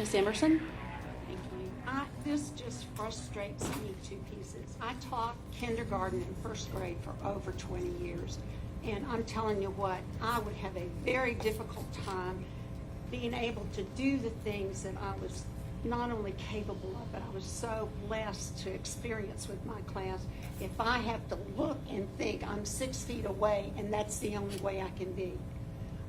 Ms. Emerson? Thank you. This just frustrates me to pieces. I taught kindergarten and first grade for over 20 years, and I'm telling you what, I would have a very difficult time being able to do the things that I was not only capable of, but I was so blessed to experience with my class. If I have to look and think I'm 6 feet away and that's the only way I can be.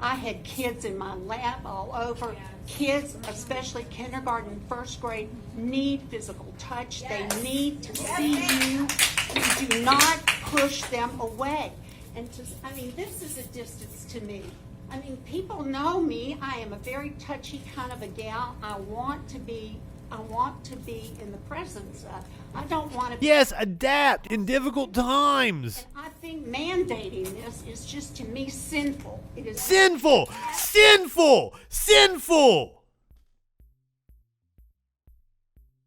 I had kids in my lap all over. Kids, especially kindergarten and first grade, need physical touch. They need to see you. You do not push them away. And this is a distance to me. I mean, people know me. I am a very touchy kind of a gal. I want to be in the presence of. I don't want to be. Yes, adapt in difficult times. And I think mandating this is just, to me, sinful. It is Sinful! Sinful! Sinful!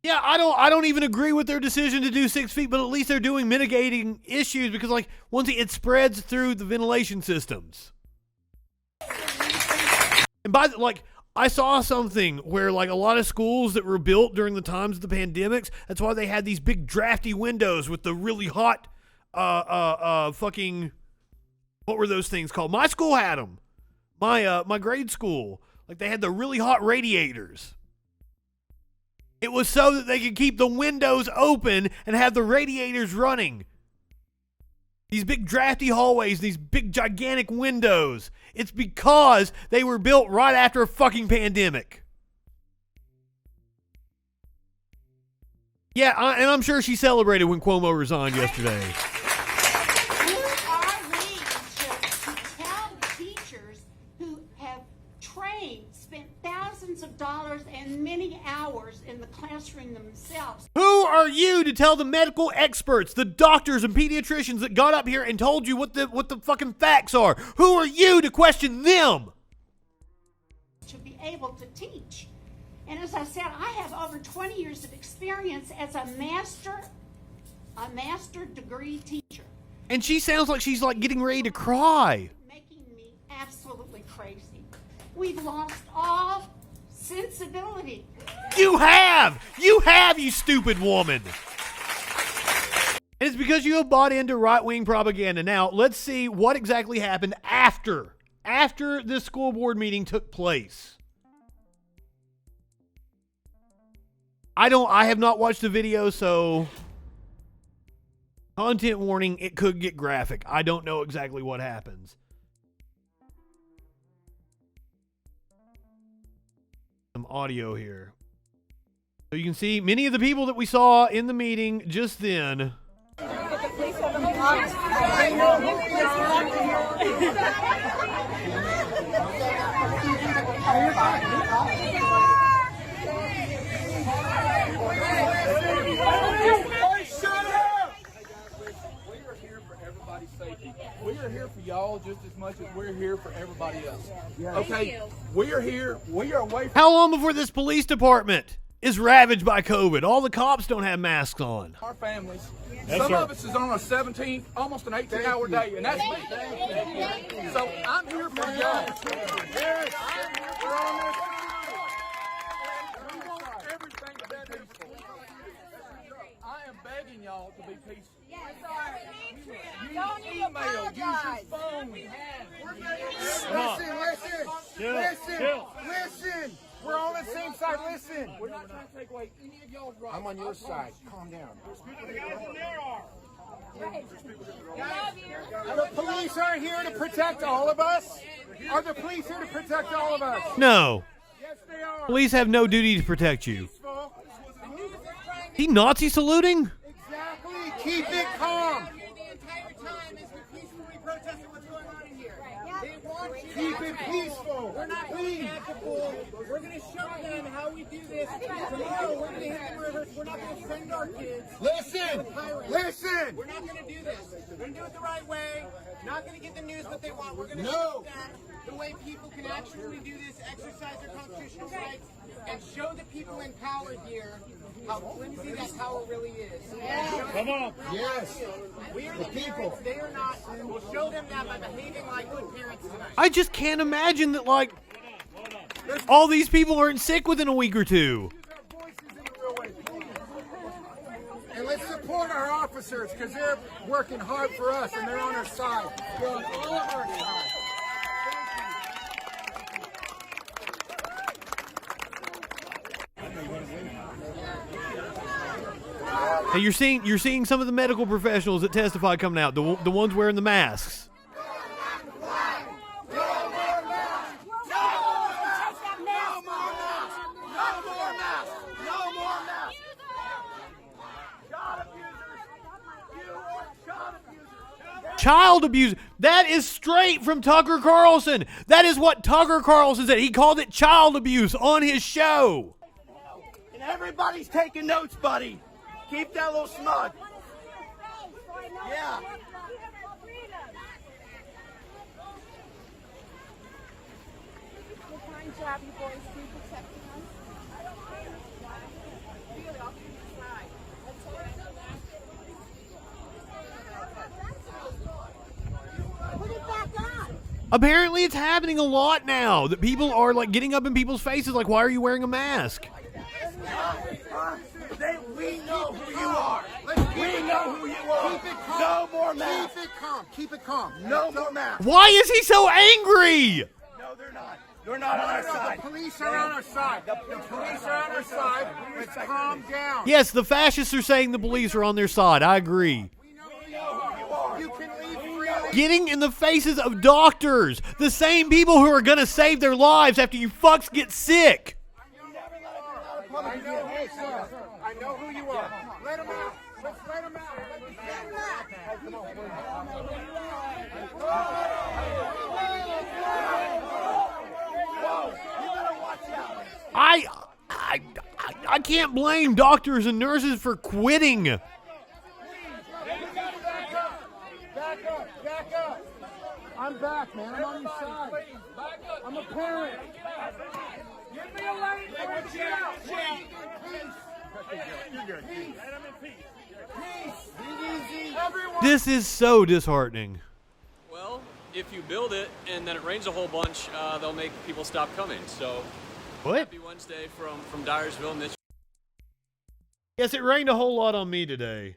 Yeah, I don't even agree with their decision to do 6 feet, but at least they're doing mitigating issues because, like, once it spreads through the ventilation systems. And I saw something where, like, a lot of schools that were built during the times of the pandemics, that's why they had these big drafty windows with the really hot, fucking, what were those things called? My school had them. My grade school. Like, they had the really hot radiators. It was so that they could keep the windows open and have the radiators running. These big drafty hallways, these big gigantic windows. It's because they were built right after a fucking pandemic. Yeah, and I'm sure she celebrated when Cuomo resigned yesterday. Who are we to tell teachers who have trained, spent thousands of dollars and many hours in the classroom themselves? Who are you to tell the medical experts, the doctors and pediatricians that got up here and told you what the fucking facts are? Who are you to question them? To be able to teach. And as I said, I have over 20 years of experience as a master degree teacher. And she sounds like she's like getting ready to cry. Making me absolutely crazy. We've lost all sensibility. You have, you stupid woman. And it's because you have bought into right-wing propaganda. Now, let's see what exactly happened after this school board meeting took place. I have not watched the video, so content warning, it could get graphic. I don't know exactly what happens. Some audio here. So you can see many of the people that we saw in the meeting just then. We are here for y'all just as much as we're here for everybody else. Okay, we are here. We are away from How long before this police department is ravaged by COVID? All the cops don't have masks on. our families. Some of us is on a 17, almost an 18-hour day, and that's me. So I'm here for y'all. We're on this. We want everything to be peaceful. I am begging y'all to be peaceful. Use email, use your phone. Listen. We're on the same side. Listen. We're not trying to take away any of y'all's rights. I'm on your side. Calm down. The police aren't here to protect all of us. Are the police here to protect all of us? No. Yes, they are. Police have no duty to protect you. Peaceful. He Nazi saluting? Exactly. Keep it calm. Keep it peaceful. We're not going to act a fool. We're going to show them how we do this. Tomorrow we're going to hit the rivers. We're not going to send our kids. Listen. We're not going to do this. We're going to do it the right way. Not going to get the news that they want. We're going to No. show that the way people can actually do this, exercise their constitutional rights, and show the people in power here how flimsy that power really is. Come on. Yes. We are The people. parents. They are not. We'll show them that by behaving like good parents tonight. I just can't imagine that, like, All these people aren't sick within a week or two. And let's support our officers because they're working hard for us and they're on our side. They're on all of our side. Hey, you're seeing some of the medical professionals that testify coming out, the ones wearing the masks. Child abuse. That is straight from Tucker Carlson. That is what Tucker Carlson said. He called it child abuse on his show. And everybody's taking notes, buddy. Keep that little smug. Yeah. Apparently it's happening a lot now that people are like getting up in people's faces like, why are you wearing a mask? We know who you are. We know who you are. Keep it calm. No more masks. Keep it calm. Keep it calm. No more masks. Why is he so angry? No, they're not. They're not on our side. The police are on our side. The police are on our side. Let's calm down. Yes, the fascists are saying the police are on their side. I agree. We know who you are. You can leave freely. Getting in the faces of doctors, the same people who are going to save their lives after you fucks get sick. I know, hey, sir. I know who you are. Let him out. Let's let him out. Let him out. I can't blame doctors and nurses for quitting. Back up. I'm back, man. I'm on your side. I'm a parent. Give me a lane. Watch out. Peace. Be easy. Everyone. This is so disheartening. Well, if you build it and then it rains a whole bunch, they'll make people stop coming. So, What? happy Wednesday from Dyersville, Michigan. Yes, it rained a whole lot on me today.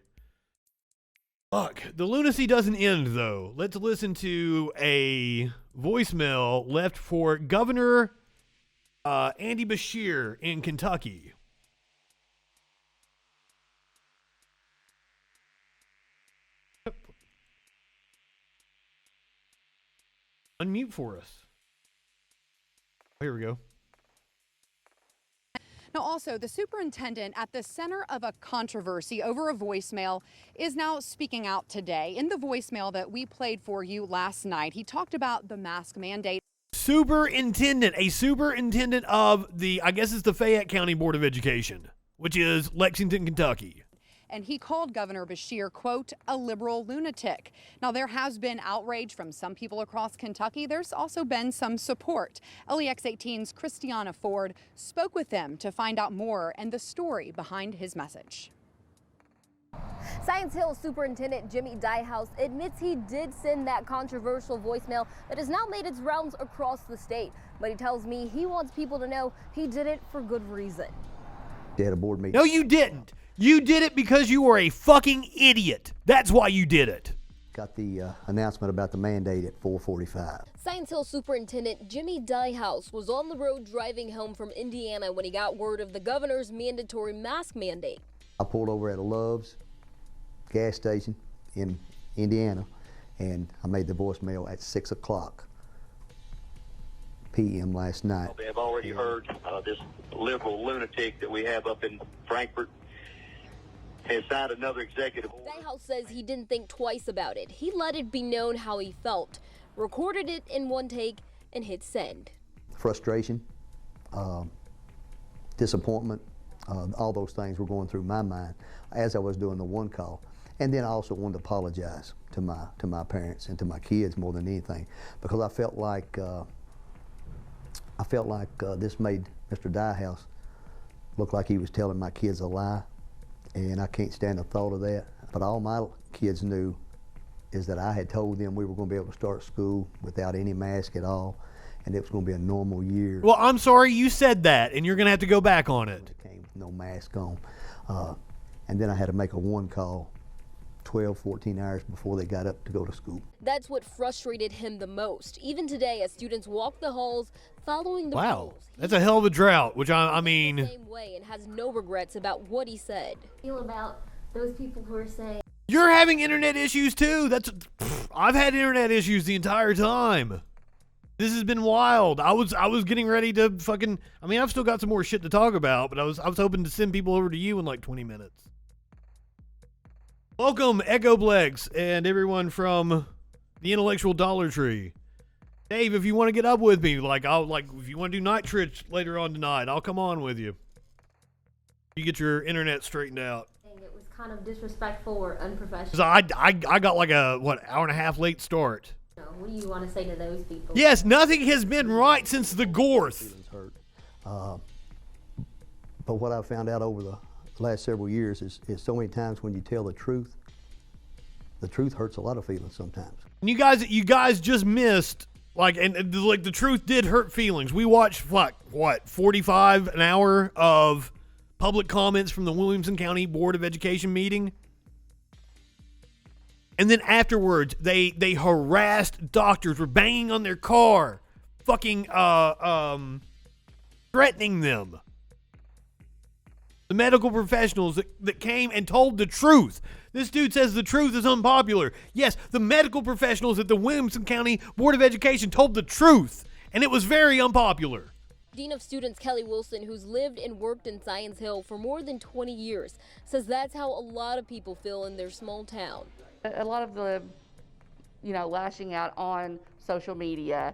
Fuck. The lunacy doesn't end, though. Let's listen to a voicemail left for Governor Andy Beshear in Kentucky. Unmute for us. Here we go. Now, also, the superintendent at the center of a controversy over a voicemail is now speaking out today. In the voicemail that we played for you last night, he talked about the mask mandate. A superintendent of the, I guess it's the Fayette County Board of Education, which is Lexington, Kentucky. And he called Governor Beshear, quote, a liberal lunatic. Now, there has been outrage from some people across Kentucky. There's also been some support. LEX 18's Christiana Ford spoke with them to find out more and the story behind his message. Science Hill Superintendent Jimmy Dyehouse admits he did send that controversial voicemail that has now made its rounds across the state. But he tells me he wants people to know he did it for good reason. They had a board meeting. No, you didn't. You did it because you were a fucking idiot. That's why you did it. Got the announcement about the mandate at 4:45. Science Hill Superintendent Jimmy Dyehouse was on the road driving home from Indiana when he got word of the governor's mandatory mask mandate. I pulled over at a Love's gas station in Indiana, and I made the voicemail at 6 o'clock p.m. last night. I've already heard this liberal lunatic that we have up in Frankfurt has signed another executive order. Dyehouse says he didn't think twice about it. He let it be known how he felt, recorded it in one take, and hit send. Frustration, disappointment, all those things were going through my mind as I was doing the one call. And then I also wanted to apologize to my parents and to my kids more than anything, because I felt like this made Mr. Dyehouse look like he was telling my kids a lie. And I can't stand the thought of that. But all my kids knew is that I had told them we were going to be able to start school without any mask at all. and it was going to be a normal year. Well, I'm sorry you said that, and you're going to have to go back on it. Came with no mask on. And then I had to make a one call 12, 14 hours before they got up to go to school. That's what frustrated him the most. Even today, as students walk the halls following the rules. That's a hell of a drought, which I mean... The same way and has no regrets about what he said. Feel about those people who are saying... You're having internet issues too. I've had internet issues the entire time. This has been wild. I was getting ready to fucking... I mean, I've still got some more shit to talk about, but I was hoping to send people over to you in like 20 minutes. Welcome, Echoplex, and everyone from the Intellectual Dollar Tree. Dave, if you want to get up with me, if you want to do night trips later on tonight, I'll come on with you. You get your internet straightened out. It was kind of disrespectful or unprofessional. 'Cause I got like a, hour and a half late start. What do you want to say to those people? Yes, nothing has been right since the Gorth. But what I've found out over the last several years is so many times when you tell the truth hurts a lot of feelings sometimes. And you guys just missed, the truth did hurt feelings. We watched, 45 an hour of public comments from the Williamson County Board of Education meeting. And then afterwards, they harassed doctors, were banging on their car, fucking threatening them. The medical professionals that came and told the truth. This dude says the truth is unpopular. Yes, the medical professionals at the Williamson County Board of Education told the truth, and it was very unpopular. Dean of Students Kelly Wilson, who's lived and worked in Science Hill for more than 20 years, says that's how a lot of people feel in their small town. A lot of the, lashing out on social media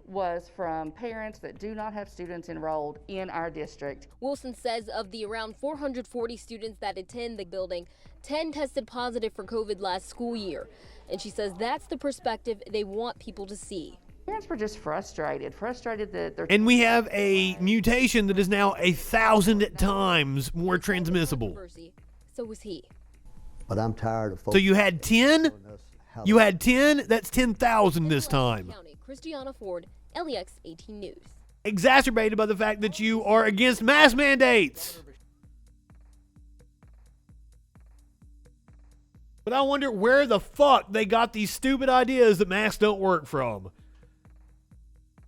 was from parents that do not have students enrolled in our district. Wilson says of the around 440 students that attend the building, 10 tested positive for COVID last school year. And she says that's the perspective they want people to see. Parents were just frustrated that they're... And we have a mutation that is now 1,000 times more transmissible. So was he. But I'm tired of folks... So you had 10? You had 10? That's 10,000 this time. Christiana Ford, LEX 18 News. Exacerbated by the fact that you are against mask mandates. But I wonder where the fuck they got these stupid ideas that masks don't work from.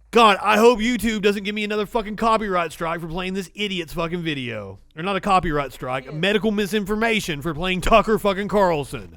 God, I hope YouTube doesn't give me another fucking copyright strike for playing this idiot's fucking video. Or not a copyright strike, a medical misinformation for playing Tucker fucking Carlson.